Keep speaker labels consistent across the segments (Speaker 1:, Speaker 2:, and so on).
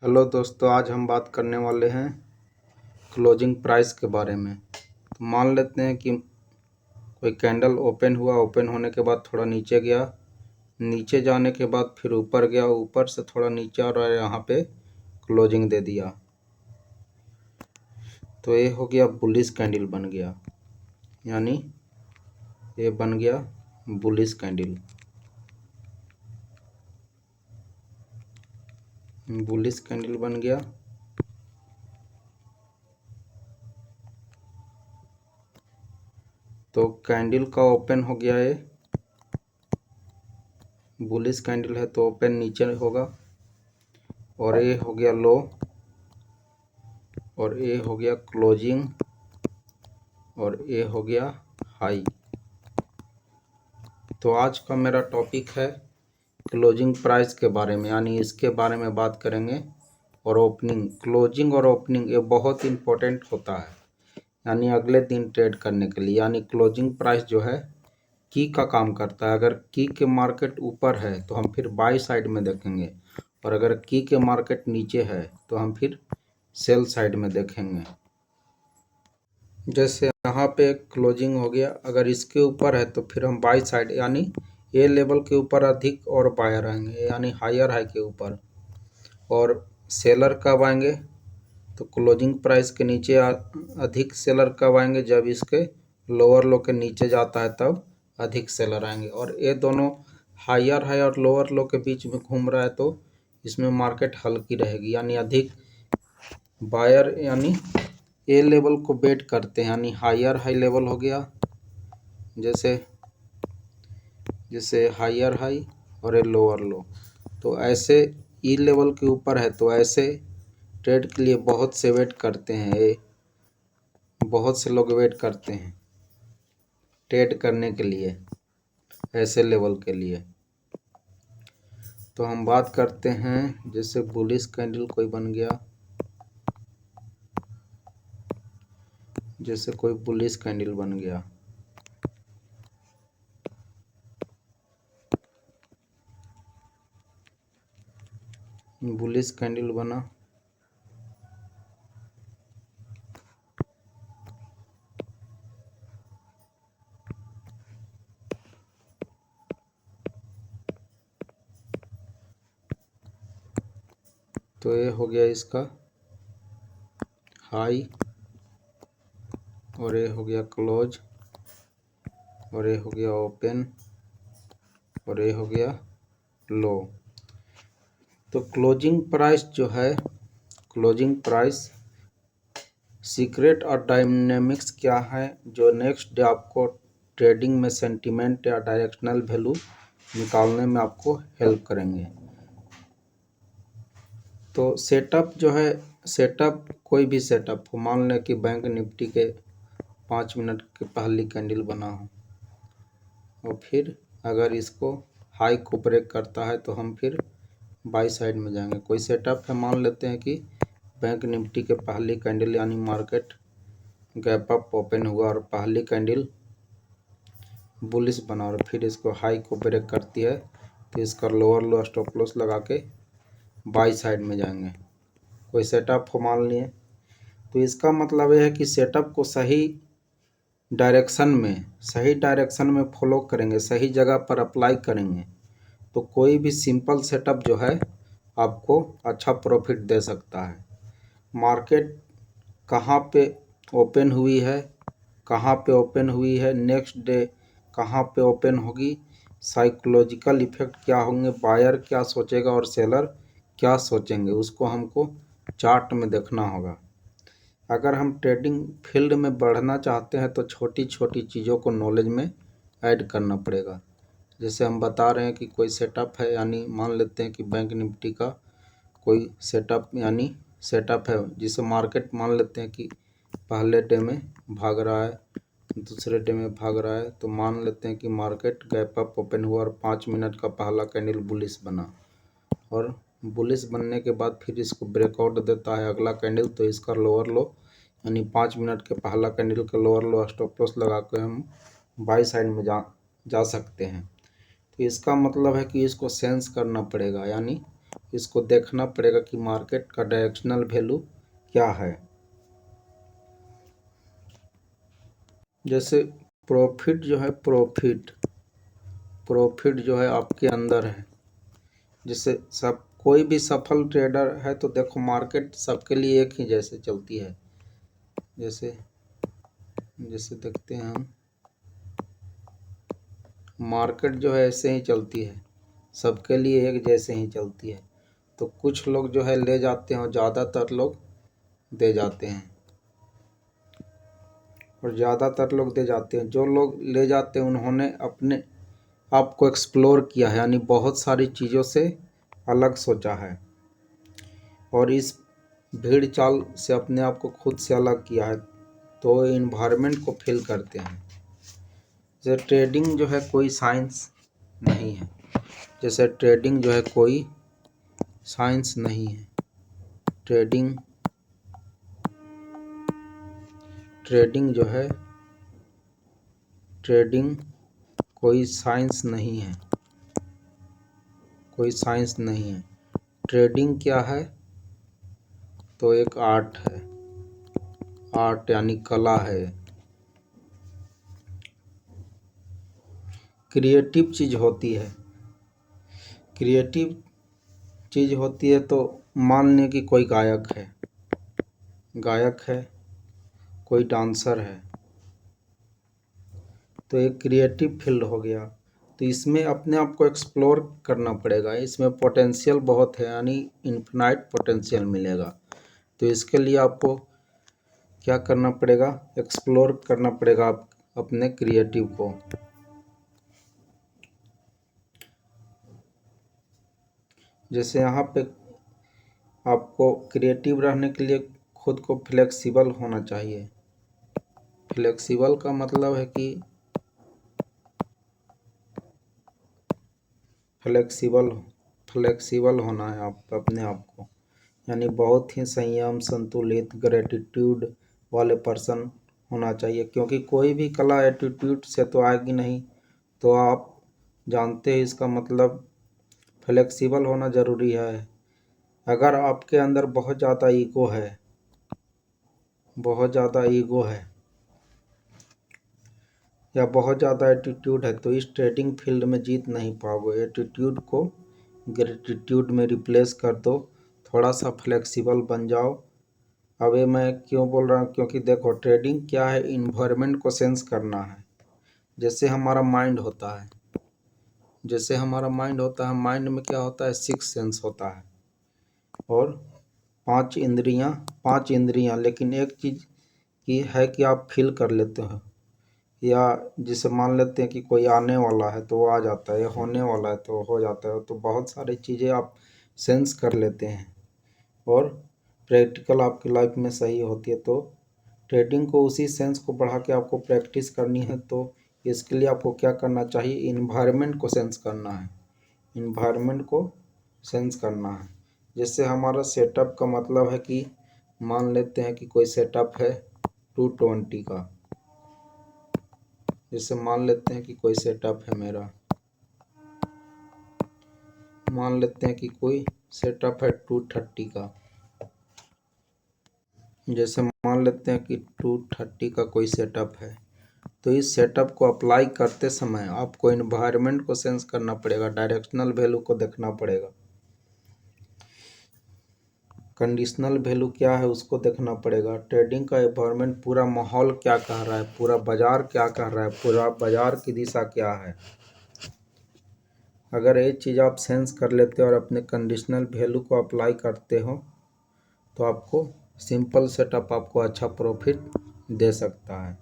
Speaker 1: Hello दोस्तों, आज हम बात करने वाले हैं क्लोजिंग प्राइस के बारे में। तो मान लेते हैं कि कोई कैंडल ओपन हुआ, ओपन होने के बाद थोड़ा नीचे गया, नीचे जाने के बाद फिर ऊपर गया, ऊपर से थोड़ा नीचे और यहाँ पे क्लोजिंग दे दिया, तो ये हो गया बुलिश कैंडल बन गया, यानी ये बन गया बुलिश कैंडल। बुलिश कैंडल बन गया। तो कैंडल का ओपन हो गया, ये बुलिश कैंडल है तो ओपन नीचे होगा, और ये हो गया लो, और ये हो गया क्लोजिंग, और ये हो गया हाई। तो आज का मेरा टॉपिक है क्लोजिंग प्राइस के बारे में, यानी इसके बारे में बात करेंगे। और ओपनिंग, क्लोजिंग और ओपनिंग ये बहुत इम्पोर्टेंट होता है, यानी अगले दिन ट्रेड करने के लिए। यानी क्लोजिंग प्राइस जो है की का काम करता है। अगर की के मार्केट ऊपर है तो हम फिर बाई साइड में देखेंगे, और अगर की के मार्केट नीचे है तो हम फिर सेल साइड में देखेंगे। जैसे यहाँ पे क्लोजिंग हो गया, अगर इसके ऊपर है तो फिर हम बाई साइड, यानी ये लेवल के ऊपर अधिक और बायर आएंगे, यानी हायर हाई के ऊपर। और सेलर कब आएंगे तो क्लोजिंग प्राइस के नीचे अधिक सेलर कब आएंगे, जब इसके लोअर लो के नीचे जाता है तब अधिक सेलर आएंगे। और ये दोनों हायर हाई और लोअर लो के बीच में घूम रहा है तो इसमें मार्केट हल्की रहेगी, यानी अधिक बायर, यानी ए लेवल को बेट करते हैं, यानी हायर हाई लेवल हो गया, जैसे हायर हाई और ये लोअर लो। तो ऐसे ई लेवल के ऊपर है तो ऐसे ट्रेड के लिए बहुत से वेट करते हैं, ये बहुत से लोग वेट करते हैं ट्रेड करने के लिए ऐसे लेवल के लिए। तो हम बात करते हैं, जैसे बुलिश कैंडल कोई बन गया, जैसे कोई बुलिश कैंडल बन गया, बुलिश कैंडल बना, तो ये हो गया इसका हाई, और ये हो गया क्लोज, और ये हो गया ओपन, और ये हो गया लो। तो क्लोजिंग प्राइस जो है, क्लोजिंग प्राइस सीक्रेट और डायनेमिक्स क्या है जो नेक्स्ट डे आपको ट्रेडिंग में सेंटीमेंट या डायरेक्शनल वैल्यू निकालने में आपको हेल्प करेंगे। तो सेटअप जो है, सेटअप कोई भी सेटअप हो, मान लें कि बैंक निफ्टी के 5 मिनट की पहली कैंडल बना हो, और फिर अगर इसको हाई को ब्रेक करता है तो हम फिर बाई साइड में जाएंगे। कोई सेटअप है, मान लेते हैं कि बैंक निफ्टी के पहली कैंडल, यानी मार्केट गैप अप ओपन हुआ और पहली कैंडल बुलिश बना, और फिर इसको हाई को ब्रेक करती है तो इसका लोअर लो स्टॉप लॉस लगा के बाई साइड में जाएंगे। कोई सेटअप हो मान लिए, तो इसका मतलब यह है कि सेटअप को सही डायरेक्शन में फॉलो करेंगे, सही जगह पर अप्लाई करेंगे तो कोई भी सिंपल सेटअप जो है आपको अच्छा प्रॉफिट दे सकता है। मार्केट कहाँ पे ओपन हुई है, कहाँ पे ओपन हुई है, नेक्स्ट डे कहाँ पे ओपन होगी, साइकोलॉजिकल इफेक्ट क्या होंगे, बायर क्या सोचेगा और सेलर क्या सोचेंगे, उसको हमको चार्ट में देखना होगा। अगर हम ट्रेडिंग फील्ड में बढ़ना चाहते हैं तो छोटी छोटी चीज़ों को नॉलेज में ऐड करना पड़ेगा। जैसे हम बता रहे हैं कि कोई सेटअप है, यानी मान लेते हैं कि बैंक निफ्टी का कोई सेटअप, यानी सेटअप है जिसे मार्केट मान लेते हैं कि पहले डे में भाग रहा है, दूसरे डे में भाग रहा है, तो मान लेते हैं कि मार्केट गैप अप ओपन हुआ और 5 मिनट का पहला कैंडल बुलिश बना, और बुलिश बनने के बाद फिर इसको ब्रेकआउट देता है अगला कैंडल, तो इसका लोअर लो, यानी 5 मिनट के पहला कैंडल का लोअर लो स्टॉप लॉस लगा के हम बाई साइड में जा सकते हैं। तो इसका मतलब है कि इसको सेंस करना पड़ेगा, यानी इसको देखना पड़ेगा कि मार्केट का डायरेक्शनल वैल्यू क्या है। जैसे प्रॉफिट जो है, प्रॉफिट जो है आपके अंदर है। जैसे सब कोई भी सफल ट्रेडर है तो देखो मार्केट सबके लिए एक ही जैसे चलती है। जैसे जैसे देखते हैं हम, मार्केट जो है ऐसे ही चलती है, सबके लिए एक जैसे ही चलती है। तो कुछ लोग जो है ले जाते हैं और ज़्यादातर लोग दे जाते हैं, और ज़्यादातर लोग दे जाते हैं। जो लोग ले जाते हैं उन्होंने अपने आप को एक्सप्लोर किया है, यानी बहुत सारी चीज़ों से अलग सोचा है और इस भीड़ चाल से अपने आप को खुद से अलग किया है, तो इन्वायरमेंट को फील करते हैं। जैसे ट्रेडिंग जो है कोई साइंस नहीं है, जैसे ट्रेडिंग जो है कोई साइंस नहीं है। ट्रेडिंग जो है, ट्रेडिंग कोई साइंस नहीं है, कोई साइंस नहीं है। ट्रेडिंग क्या है? तो एक आर्ट है, आर्ट यानी कला है, क्रिएटिव चीज़ होती है। क्रिएटिव चीज़ होती है तो मान लें कि कोई गायक है, कोई डांसर है, तो एक क्रिएटिव फील्ड हो गया। तो इसमें अपने आप को एक्सप्लोर करना पड़ेगा, इसमें पोटेंशियल बहुत है, यानी इन्फिनाइट पोटेंशियल मिलेगा। तो इसके लिए आपको क्या करना पड़ेगा? एक्सप्लोर करना पड़ेगा आप अपने क्रिएटिव को। जैसे यहाँ पे आपको क्रिएटिव रहने के लिए खुद को फ्लेक्सिबल होना चाहिए। फ्लेक्सिबल का मतलब है कि फ्लेक्सिबल होना है आप अपने आप को, यानी बहुत ही संयम, संतुलित, ग्रेटिट्यूड वाले पर्सन होना चाहिए। क्योंकि कोई भी कला एटीट्यूड से तो आएगी नहीं, तो आप जानते हैं इसका मतलब फ्लेक्सिबल होना ज़रूरी है। अगर आपके अंदर बहुत ज़्यादा ईगो है या बहुत ज़्यादा एटीट्यूड है तो इस ट्रेडिंग फील्ड में जीत नहीं पाओगे। एटीट्यूड को ग्रेटिट्यूड में रिप्लेस कर दो, थोड़ा सा फ्लेक्सिबल बन जाओ। अब ये मैं क्यों बोल रहा हूँ? क्योंकि देखो ट्रेडिंग क्या है, इन्वायरमेंट को सेंस करना है। जैसे हमारा माइंड होता है, माइंड में क्या होता है? 6 सेंस होता है और 5 इंद्रियां। लेकिन एक चीज़ की है कि आप फील कर लेते हो, या जिसे मान लेते हैं कि कोई आने वाला है तो वो आ जाता है, होने वाला है तो हो जाता है। तो बहुत सारी चीज़ें आप सेंस कर लेते हैं और प्रैक्टिकल आपकी लाइफ में सही होती है। तो ट्रेडिंग को उसी सेंस को बढ़ा के आपको प्रैक्टिस करनी है। तो इसके लिए आपको क्या करना चाहिए? इन्वायरमेंट को सेंस करना है, जैसे हमारा सेटअप का मतलब है कि मान लेते हैं कि कोई सेटअप है 220 का। जैसे मान लेते हैं कि कोई सेटअप है मेरा, मान लेते हैं कि कोई सेटअप है 230 का। जैसे मान लेते हैं कि 230 का कोई सेटअप है, तो इस सेटअप को अप्लाई करते समय आपको इन्वायरमेंट को सेंस करना पड़ेगा, डायरेक्शनल वैल्यू को देखना पड़ेगा, कंडीशनल वैल्यू क्या है उसको देखना पड़ेगा। ट्रेडिंग का एनवायरनमेंट, पूरा माहौल क्या कह रहा है, पूरा बाजार क्या कह रहा है, पूरा बाजार की दिशा क्या है। अगर ये चीज़ आप सेंस कर लेते हो और अपने कंडीशनल वैल्यू को अप्लाई करते हो तो आपको सिंपल सेटअप आपको अच्छा प्रॉफिट दे सकता है।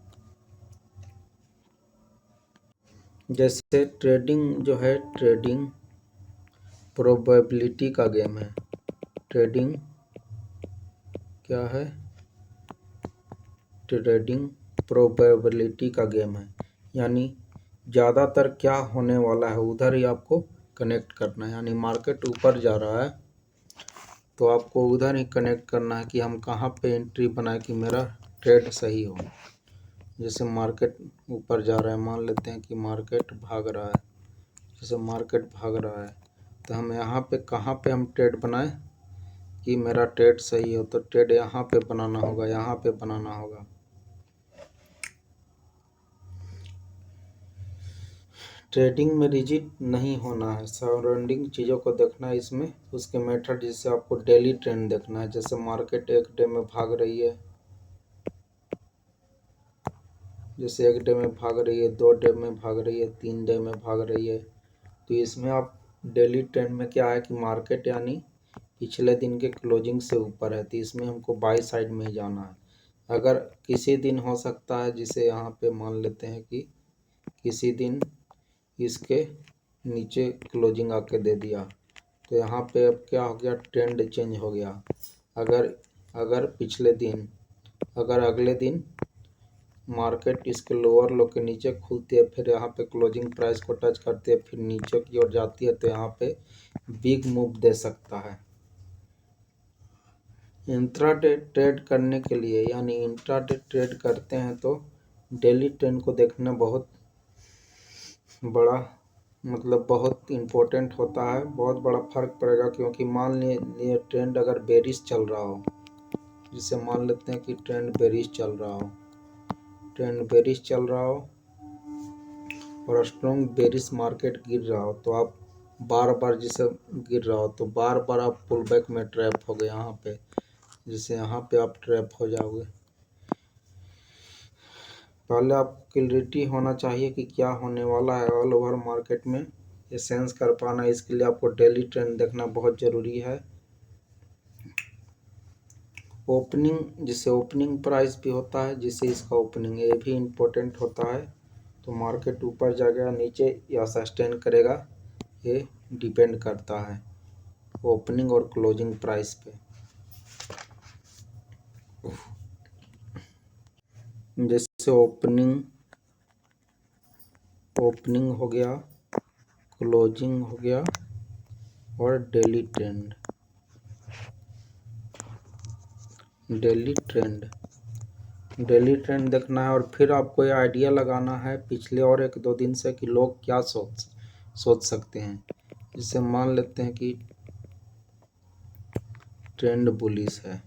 Speaker 1: जैसे ट्रेडिंग जो है, ट्रेडिंग प्रोबेबिलिटी का गेम है। ट्रेडिंग क्या है? ट्रेडिंग प्रोबेबिलिटी का गेम है, यानी ज़्यादातर क्या होने वाला है उधर ही आपको कनेक्ट करना है। यानी मार्केट ऊपर जा रहा है तो आपको उधर ही कनेक्ट करना है कि हम कहाँ पे एंट्री बनाए कि मेरा ट्रेड सही हो। जैसे मार्केट ऊपर जा रहा है, मान लेते हैं कि मार्केट भाग रहा है, जैसे मार्केट भाग रहा है तो हम यहाँ पे कहाँ पे हम ट्रेड बनाए कि मेरा ट्रेड सही हो, तो ट्रेड यहाँ पे बनाना होगा, यहाँ पे बनाना होगा। ट्रेडिंग में रिजिड नहीं होना है, सराउंडिंग चीज़ों को देखना है इसमें, उसके मेथड जिससे आपको डेली ट्रेंड देखना है। जैसे मार्केट एक डे में भाग रही है, जैसे एक डे में भाग रही है, 2 डे में भाग रही है, 3 डे में भाग रही है, तो इसमें आप डेली ट्रेंड में क्या है कि मार्केट यानी पिछले दिन के क्लोजिंग से ऊपर है, तो इसमें हमको बाई साइड में ही जाना है। अगर किसी दिन हो सकता है, जिसे यहाँ पे मान लेते हैं कि किसी दिन इसके नीचे क्लोजिंग आके दे दिया, तो यहाँ पे अब क्या हो गया, ट्रेंड चेंज हो गया। अगर अगर पिछले दिन अगर अगले दिन मार्केट इसके लोअर लो के नीचे खुलती है, फिर यहाँ पे क्लोजिंग प्राइस को टच करती है, फिर नीचे की ओर जाती है, तो यहाँ पे बिग मूव दे सकता है। इंट्राडे ट्रेड करने के लिए यानी इंट्राडे ट्रेड करते हैं तो डेली ट्रेंड को देखना बहुत बड़ा बहुत इम्पोर्टेंट होता है, बहुत बड़ा फर्क पड़ेगा। क्योंकि मान लिए ट्रेंड अगर बेरिश चल रहा हो, जिसे मान लेते हैं कि ट्रेंड बेरिश चल रहा हो, ट्रेंड बेरिश चल रहा हो और स्ट्रॉन्ग बेरिश मार्केट गिर रहा हो, तो आप बार बार जिसे गिर रहा हो तो बार बार आप पुल बैक में ट्रैप हो गए यहाँ पे, जिससे यहाँ पे आप ट्रैप हो जाओगे। पहले आप क्लैरिटी होना चाहिए कि क्या होने वाला है ऑल ओवर मार्केट में, ये सेंस कर पाना, इसके लिए आपको डेली ट्रेंड देखना बहुत ज़रूरी है। ओपनिंग, जिससे ओपनिंग प्राइस भी होता है, जिससे इसका ओपनिंग ये भी इम्पोर्टेंट होता है। तो मार्केट ऊपर जाएगा नीचे या सस्टेन करेगा, ये डिपेंड करता है ओपनिंग और क्लोजिंग प्राइस पे। जैसे ओपनिंग हो गया, क्लोजिंग हो गया और डेली ट्रेंड। डेली ट्रेंड देखना है और फिर आपको ये आइडिया लगाना है पिछले और 1-2 दिन से कि लोग क्या सोच सकते हैं। जिससे मान लेते हैं कि ट्रेंड बुलिश है,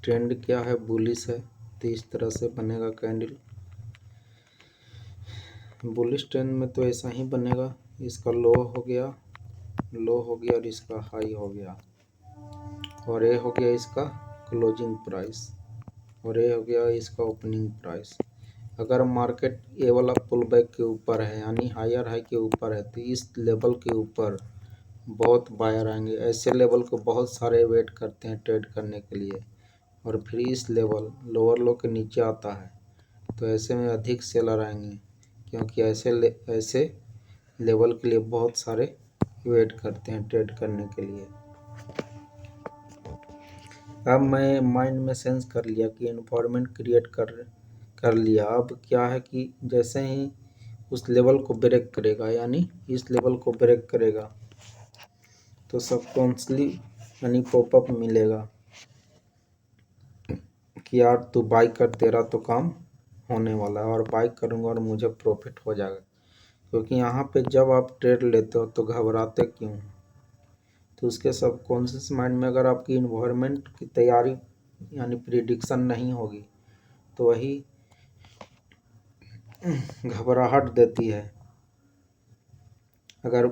Speaker 1: ट्रेंड क्या है, बुलिश है, तो इस तरह से बनेगा कैंडल। बुलिश ट्रेंड में तो ऐसा ही बनेगा, इसका लो हो गया और इसका हाई हो गया, और ये हो गया इसका क्लोजिंग प्राइस, और ये हो गया इसका ओपनिंग प्राइस। अगर मार्केट ये वाला पुल बैक के ऊपर है यानी हायर हाई के ऊपर है, तो इस लेवल के ऊपर बहुत बायर आएंगे। ऐसे लेवल को बहुत सारे वेट करते हैं ट्रेड करने के लिए, और फिर इस लेवल लोअर लो के नीचे आता है, तो ऐसे में अधिक सेलर आएंगे, क्योंकि ऐसे लेवल के लिए बहुत सारे वेट करते हैं ट्रेड करने के लिए। अब मैं माइंड में सेंस कर लिया कि इन्वायरमेंट क्रिएट कर लिया। अब क्या है कि जैसे ही उस लेवल को ब्रेक करेगा यानी इस लेवल को ब्रेक करेगा, तो सबकॉन्शियसली यानी पॉपअप मिलेगा कि यार तू बाई कर, तेरा तो काम होने वाला है, और बाई करूँगा और मुझे प्रॉफिट हो जाएगा। क्योंकि यहाँ पे जब आप ट्रेड लेते हो तो घबराते क्यों? तो उसके सबकॉन्शियस माइंड में अगर आपकी इन्वायरमेंट की तैयारी यानी प्रिडिक्शन नहीं होगी, तो वही घबराहट देती है। अगर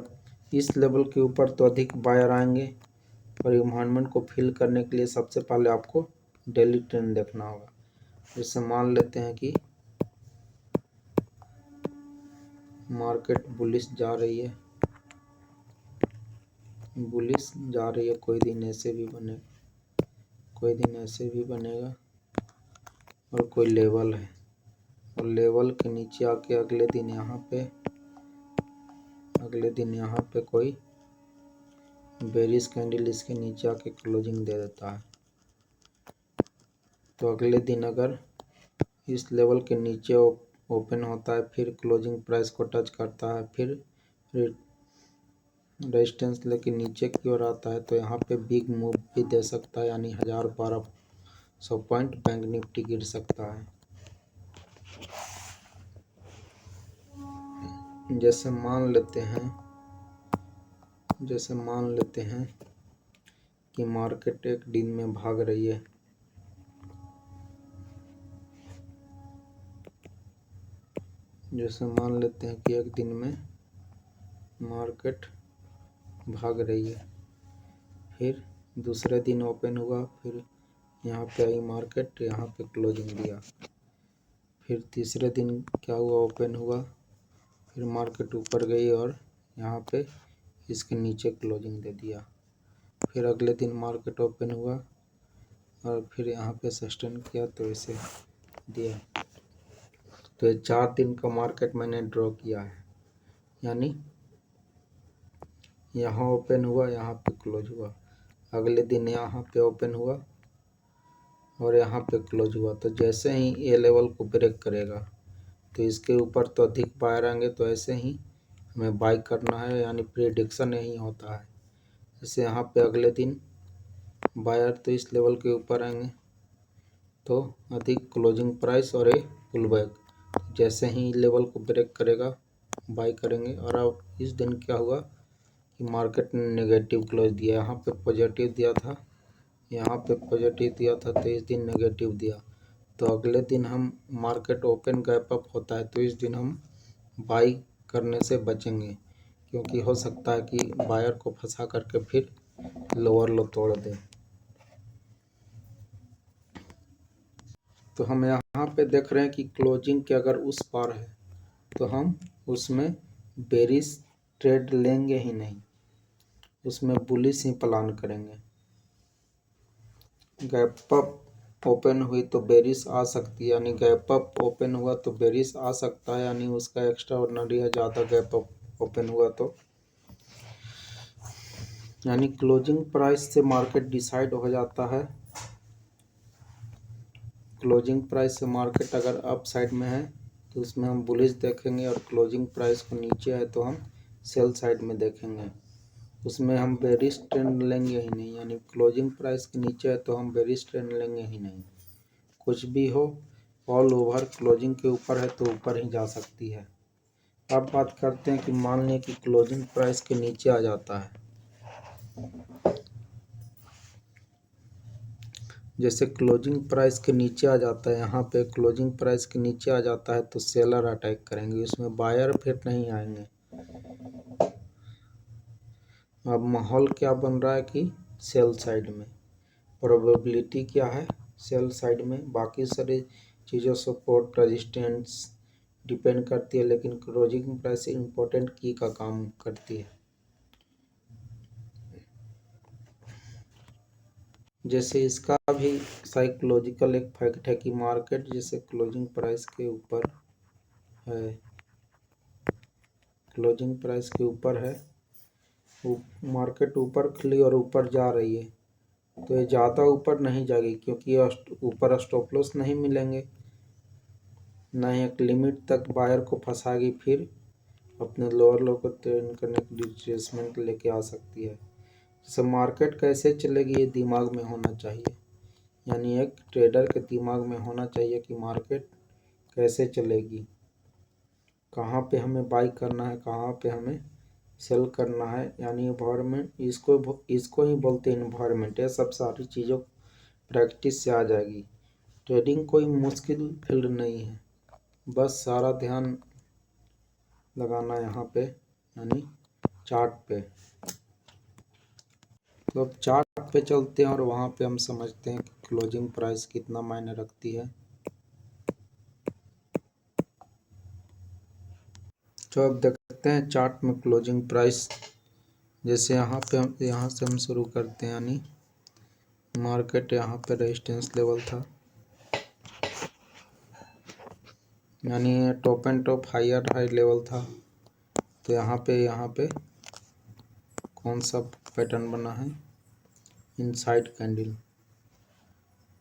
Speaker 1: इस लेवल के ऊपर तो अधिक बायर आएंगे, और इन्वायरमेंट को फिल करने के लिए सबसे पहले आपको डेली ट्रेंड देखना होगा। जैसे मान लेते हैं कि मार्केट बुलिश जा रही है, कोई दिन ऐसे भी बनेगा, और कोई लेवल है, और लेवल के नीचे आके अगले दिन यहाँ पे कोई बेरिश कैंडल इसके नीचे आके क्लोजिंग दे देता है, तो अगले दिन अगर इस लेवल के नीचे ओपन होता है, फिर क्लोजिंग प्राइस को टच करता है, फिर रेजिस्टेंस लेके नीचे की ओर आता है, तो यहाँ पे बिग मूव भी दे सकता है, यानी 1000-1200 पॉइंट बैंक निफ्टी गिर सकता है। जैसे मान लेते हैं जैसे मान लेते हैं कि मार्केट एक दिन में भाग रही है, जैसे मान लेते हैं कि एक दिन में मार्केट भाग रही है, फिर दूसरे दिन ओपन हुआ, फिर यहाँ पे आई मार्केट, यहाँ पे क्लोजिंग दिया, फिर तीसरे दिन क्या हुआ, ओपन हुआ, फिर मार्केट ऊपर गई और यहाँ पे इसके नीचे क्लोजिंग दे दिया, फिर अगले दिन मार्केट ओपन हुआ और फिर यहाँ पे सस्टेन किया तो इसे दिया। तो ये 4 दिन का मार्केट मैंने ड्रॉ किया है, यानी यहाँ ओपन हुआ, यहाँ पे क्लोज हुआ, अगले दिन यहाँ पे ओपन हुआ और यहाँ पे क्लोज हुआ। तो जैसे ही ये लेवल को ब्रेक करेगा तो इसके ऊपर तो अधिक बायर आएंगे, तो ऐसे ही हमें बाई करना है, यानी प्रेडिक्शन यही होता है। जैसे यहाँ पे अगले दिन बायर तो इस लेवल के ऊपर आएंगे तो अधिक क्लोजिंग प्राइस और एक पुल बैक, जैसे ही लेवल को ब्रेक करेगा बाई करेंगे। और अब इस दिन क्या हुआ कि मार्केट ने नेगेटिव क्लोज दिया, यहाँ पे पॉजिटिव दिया था, यहाँ पे पॉजिटिव दिया था, तो इस दिन नेगेटिव दिया। तो अगले दिन हम मार्केट ओपन गैप अप होता है तो इस दिन हम बाई करने से बचेंगे, क्योंकि हो सकता है कि बायर को फंसा करके फिर लोअर लो तोड़ दे। तो हम यहाँ पे देख रहे हैं कि क्लोजिंग के अगर उस पार है तो हम उसमें बेरिश ट्रेड लेंगे ही नहीं, उसमें बुलिश ही प्लान करेंगे। गैप अप ओपन हुई तो बेरिश आ सकती है, यानी गैप अप ओपन हुआ तो बेरिश आ सकता है, यानी उसका एक्स्ट्रा ऑर्डिनरी है ज़्यादा गैप अप ओपन हुआ तो, यानी क्लोजिंग प्राइस से मार्केट डिसाइड हो जाता है। क्लोजिंग प्राइस से मार्केट अगर अप साइड में है तो उसमें हम बुलिश देखेंगे, और क्लोजिंग प्राइस को नीचे है तो हम सेल साइड में देखेंगे, उसमें हम बेरिश ट्रेंड लेंगे ही नहीं, यानी क्लोजिंग प्राइस के नीचे है तो हम बेरिश ट्रेंड लेंगे ही नहीं। कुछ भी हो, ऑल ओवर क्लोजिंग के ऊपर है तो ऊपर ही जा सकती है। अब बात करते हैं कि मान लें कि क्लोजिंग प्राइस के नीचे आ जाता है, जैसे क्लोजिंग प्राइस के नीचे आ जाता है, यहाँ पे क्लोजिंग प्राइस के नीचे आ जाता है तो सेलर अटैक करेंगे, इसमें बायर फिर नहीं आएंगे। अब माहौल क्या बन रहा है कि सेल साइड में, प्रोबेबिलिटी क्या है सेल साइड में, बाकी सारी चीज़ों सपोर्ट रेजिस्टेंस डिपेंड करती है, लेकिन क्लोजिंग प्राइस इम्पोर्टेंट की का काम करती है। जैसे इसका भी साइकोलॉजिकल एक फैक्ट है कि मार्केट जैसे क्लोजिंग प्राइस के ऊपर है, क्लोजिंग प्राइस के ऊपर है, मार्केट ऊपर खुली और ऊपर जा रही है, तो ये ज़्यादा ऊपर नहीं जाएगी क्योंकि ऊपर स्टॉप लॉस नहीं मिलेंगे, ना ही एक लिमिट तक बायर को फंसाएगी, फिर अपने लोअर लो को ट्रेड करने की रिट्रेसमेंट लेके आ सकती है। जैसे मार्केट कैसे चलेगी ये दिमाग में होना चाहिए, यानी एक ट्रेडर के दिमाग में होना चाहिए कि मार्केट कैसे चलेगी, कहाँ पे हमें बाई करना है, कहाँ पे हमें सेल करना है, यानी इन्वायरमेंट, इसको ही बोलते हैं इन्वायरमेंट। ये सब सारी चीज़ों प्रैक्टिस से आ जाएगी। ट्रेडिंग कोई मुश्किल फील्ड नहीं है, बस सारा ध्यान लगाना यहाँ पे, यानी चार्ट पे। तो अब चार्ट पे चलते हैं और वहाँ पे हम समझते हैं कि क्लोजिंग प्राइस कितना मायने रखती है। तो अब देखते हैं चार्ट में क्लोजिंग प्राइस, जैसे यहाँ से हम शुरू करते हैं, यानी मार्केट यहाँ पे रेजिस्टेंस लेवल था, यानी top and top higher high level था, तो यहाँ पे कौन सा पैटर्न बना है, इनसाइड कैंडल,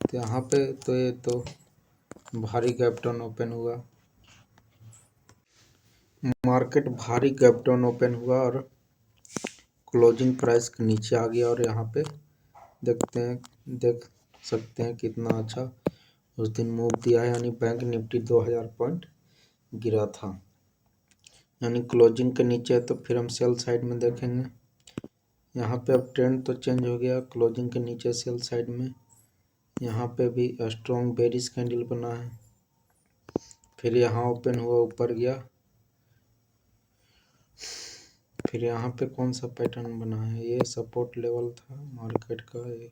Speaker 1: तो यहाँ पे तो ये तो भारी गैप डाउन ओपन हुआ, मार्केट भारी गैप डाउन ओपन हुआ और क्लोजिंग प्राइस के नीचे आ गया, और यहाँ पे देख सकते हैं कितना अच्छा उस दिन मूव दिया है, यानी बैंक निफ्टी 2000 पॉइंट गिरा था, यानी क्लोजिंग के नीचे है तो फिर हम सेल साइड में देखेंगे। यहाँ पे अब ट्रेंड तो चेंज हो गया, क्लोजिंग के नीचे सेल साइड में यहाँ पे भी स्ट्रॉन्ग बेरिश कैंडल बना है। फिर यहाँ ओपन हुआ, ऊपर गया, फिर यहाँ पे कौन सा पैटर्न बना है, ये सपोर्ट लेवल था मार्केट का, ये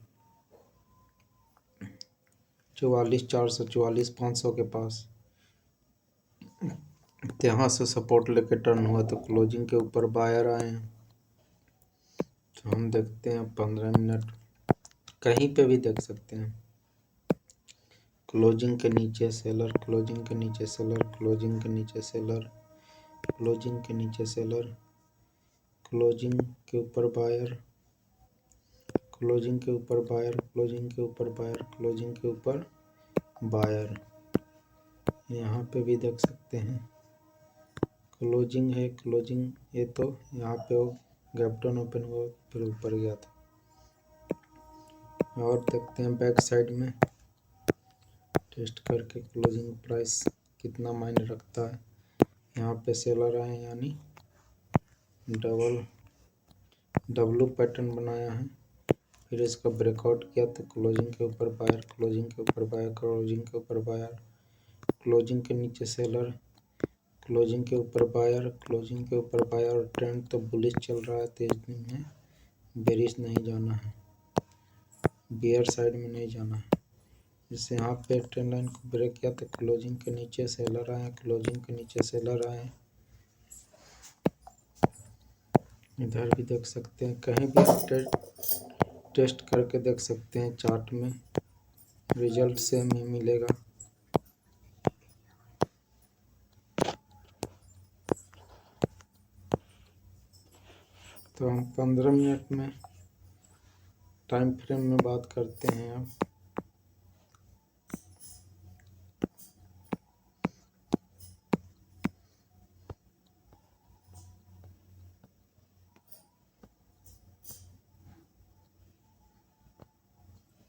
Speaker 1: 44,444 500 के पास। तो यहाँ से सपोर्ट लेके टर्न हुआ तो क्लोजिंग के ऊपर बायर आए हैं। तो हम देखते हैं 15 मिनट, कहीं पे भी देख सकते हैं, क्लोजिंग के नीचे सेलर, क्लोजिंग के नीचे सेलर, क्लोजिंग के नीचे सेलर, क्लोजिंग के नीचे सेलर, क्लोजिंग के ऊपर बायर, क्लोजिंग के ऊपर बायर, क्लोजिंग के ऊपर बायर, क्लोजिंग के ऊपर बायर। यहाँ पे भी देख सकते हैं क्लोजिंग है, क्लोजिंग, ये तो यहाँ पे वो गैप डाउन ओपन हुआ फिर ऊपर गया था। और देखते हैं बैक साइड में टेस्ट करके क्लोजिंग प्राइस कितना मायने रखता है। यहाँ पे सेलर आए यानी डब्लू पैटर्न बनाया है, फिर इसका ब्रेकआउट किया तो क्लोजिंग के ऊपर बायर, क्लोजिंग के ऊपर बायर, क्लोजिंग के ऊपर बायर, क्लोजिंग के नीचे सेलर, क्लोजिंग के ऊपर बायर, क्लोजिंग के ऊपर बायर। और ट्रेंड तो बुलिश चल रहा है, तेज दिन में बेरिश नहीं जाना है, बियर साइड में नहीं जाना है। जैसे यहाँ पे ट्रेंड लाइन को ब्रेक किया तो क्लोजिंग के नीचे सेलर आए, क्लोजिंग के नीचे सेलर आए। इधर भी देख सकते हैं, कहीं भी टेस्ट करके देख सकते हैं, चार्ट में रिजल्ट सेम ही मिलेगा। तो हम 15 मिनट में टाइम फ्रेम में बात करते हैं अब।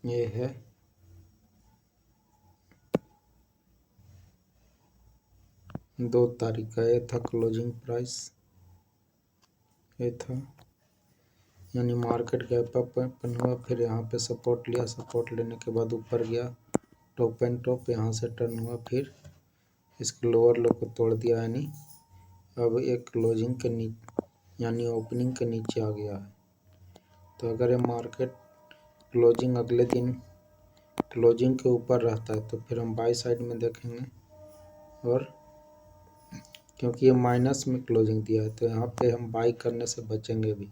Speaker 1: ये है 2 तारीख का, ये था क्लोजिंग प्राइस, ये था यानी मार्केट गैप अप ओपन हुआ, फिर यहाँ पे सपोर्ट लिया, सपोर्ट लेने के बाद ऊपर गया टॉप एंड टॉप, यहाँ से टर्न हुआ, फिर इसके लोअर लो को तोड़ दिया, यानी अब एक क्लोजिंग के नीचे यानी ओपनिंग के नीचे आ गया है। तो अगर ये मार्केट क्लोजिंग अगले दिन क्लोजिंग के ऊपर रहता है तो फिर हम बाई साइड में देखेंगे, और क्योंकि ये माइनस में क्लोजिंग दिया है तो यहाँ पे हम बाई करने से बचेंगे भी।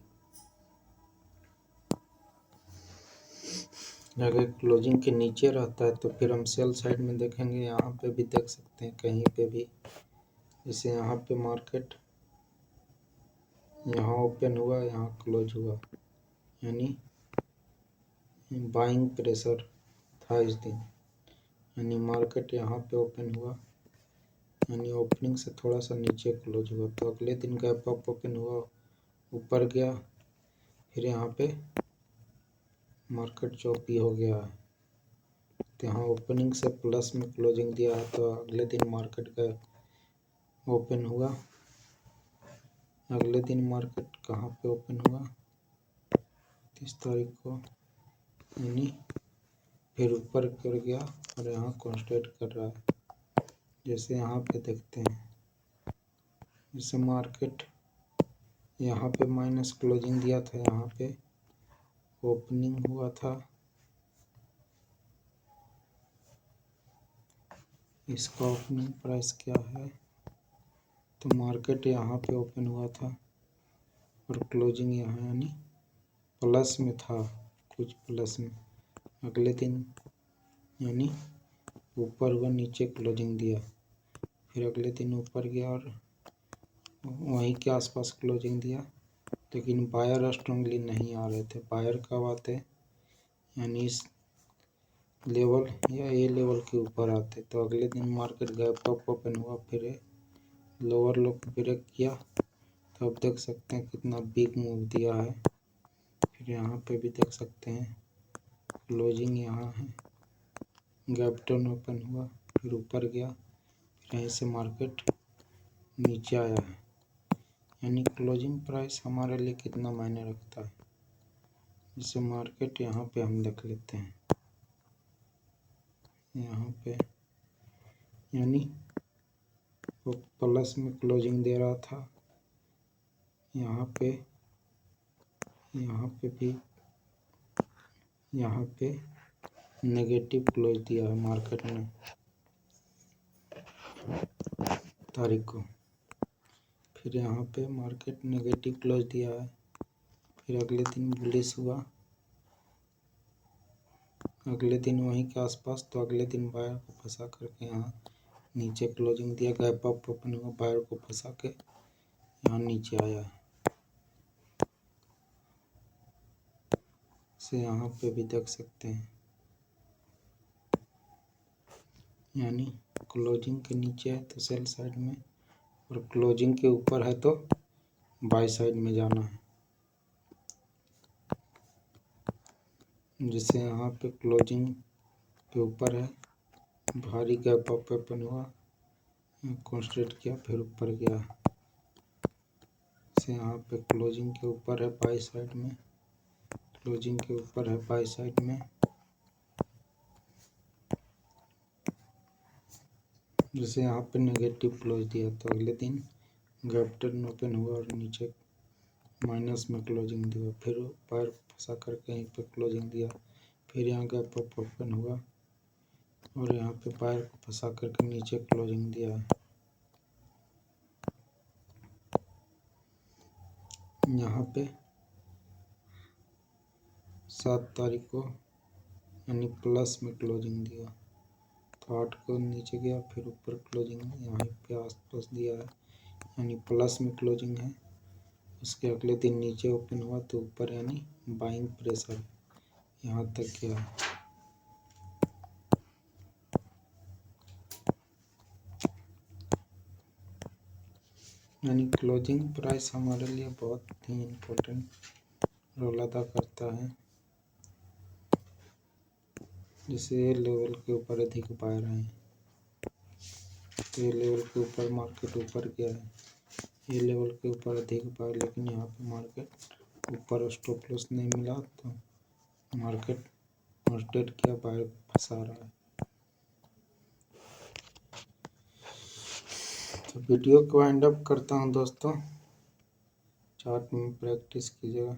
Speaker 1: अगर क्लोजिंग के नीचे रहता है तो फिर हम सेल साइड में देखेंगे। यहाँ पे भी देख सकते हैं कहीं पे भी, जैसे यहाँ पे मार्केट यहाँ ओपन हुआ, यहाँ क्लोज हुआ, यानी बाइंग प्रेशर था इस दिन, यानी मार्केट यहाँ पे ओपन हुआ, यानी ओपनिंग से थोड़ा सा नीचे क्लोज हुआ, तो अगले दिन गैप अप ओपन हुआ, ऊपर गया, फिर यहाँ पे मार्केट चौपी हो गया है। तो यहाँ ओपनिंग से प्लस में क्लोजिंग दिया है, तो अगले दिन मार्केट का ओपन हुआ, अगले दिन मार्केट कहाँ पे ओपन हुआ 30 तारीख को, यानी फिर ऊपर कर गया और यहाँ कॉन्स्टेंट कर रहा है। जैसे यहाँ पे देखते हैं, जैसे मार्केट यहाँ पे माइनस क्लोजिंग दिया था, यहाँ पे ओपनिंग हुआ था, इसका ओपनिंग प्राइस क्या है, तो मार्केट यहाँ पे ओपन हुआ था और क्लोजिंग यहाँ यानी प्लस में था, कुछ प्लस में। अगले दिन यानी ऊपर हुआ, नीचे क्लोजिंग दिया, फिर अगले दिन ऊपर गया और वहीं के आसपास क्लोजिंग दिया, लेकिन बायर स्ट्रांगली नहीं आ रहे थे। बायर कब आते, यानी इस लेवल या ये लेवल के ऊपर आते, तो अगले दिन मार्केट गैप अप ओपन हुआ, फिर लोअर लो को ब्रेक किया, तो अब देख सकते हैं कितना बिग मूव दिया है। फिर यहाँ पे भी देख सकते हैं क्लोजिंग यहाँ है, गैप डाउन ओपन हुआ, फिर ऊपर गया, फिर यहीं से मार्केट नीचे आया है, यानी क्लोजिंग प्राइस हमारे लिए कितना मायने रखता है। जैसे मार्केट यहाँ पे हम देख लेते हैं, यहाँ पे यानी वो प्लस में क्लोजिंग दे रहा था, यहाँ पे भी यहाँ पे नेगेटिव क्लोज दिया है मार्केट ने तारीख को। फिर यहाँ पे मार्केट नेगेटिव क्लोज दिया है, फिर अगले दिन बुलिश हुआ, अगले दिन वहीं के आसपास, तो अगले दिन बायर को फंसा करके यहाँ नीचे क्लोजिंग दिया, गैप अप ओपन हुआ, बायर को फंसा के यहाँ नीचे आया है। से यहाँ पे भी देख सकते हैं, यानी क्लोजिंग के नीचे है तो सेल साइड में, और क्लोजिंग के ऊपर है तो बाय साइड में जाना है। जैसे यहाँ पे क्लोजिंग के ऊपर है, भारी गैप अप ओपन हुआ, कंस्ट्रेट किया, फिर ऊपर गया। से यहाँ पे क्लोजिंग के ऊपर है बाय साइड में, क्लोजिंग के ऊपर है बाय साइड में। जैसे यहाँ पे नेगेटिव क्लोज दिया तो अगले दिन गैप टर्न ओपन हुआ और नीचे माइनस में क्लोजिंग दिया, फिर बायर फंसा करके यहीं पे क्लोजिंग दिया, फिर यहाँ गैप अप ओपन हुआ और यहाँ पे बायर को फंसा करके नीचे क्लोजिंग दिया है। यहाँ पे 7 तारीख को यानी प्लस में क्लोजिंग दिया, तो 8 को नीचे गया, फिर ऊपर क्लोजिंग यहाँ पे आसपास दिया है, यानी प्लस में क्लोजिंग है। उसके अगले दिन नीचे ओपन हुआ तो ऊपर, यानी बाइंग प्रेशर यहाँ तक गया। यानी क्लोजिंग प्राइस हमारे लिए बहुत ही इम्पोर्टेंट रोल अदा करता है। जैसे ये लेवल के ऊपर अधिक बायर हैं, तो ये लेवल के ऊपर मार्केट ऊपर गया है, ये लेवल के ऊपर अधिक बायर, लेकिन यहाँ पे मार्केट ऊपर स्टॉप लॉस नहीं मिला तो मार्केट रोटेट किया, बायर फंसा रहा है। तो वीडियो को वाइंड अप करता हूँ दोस्तों, चार्ट में प्रैक्टिस कीजिएगा।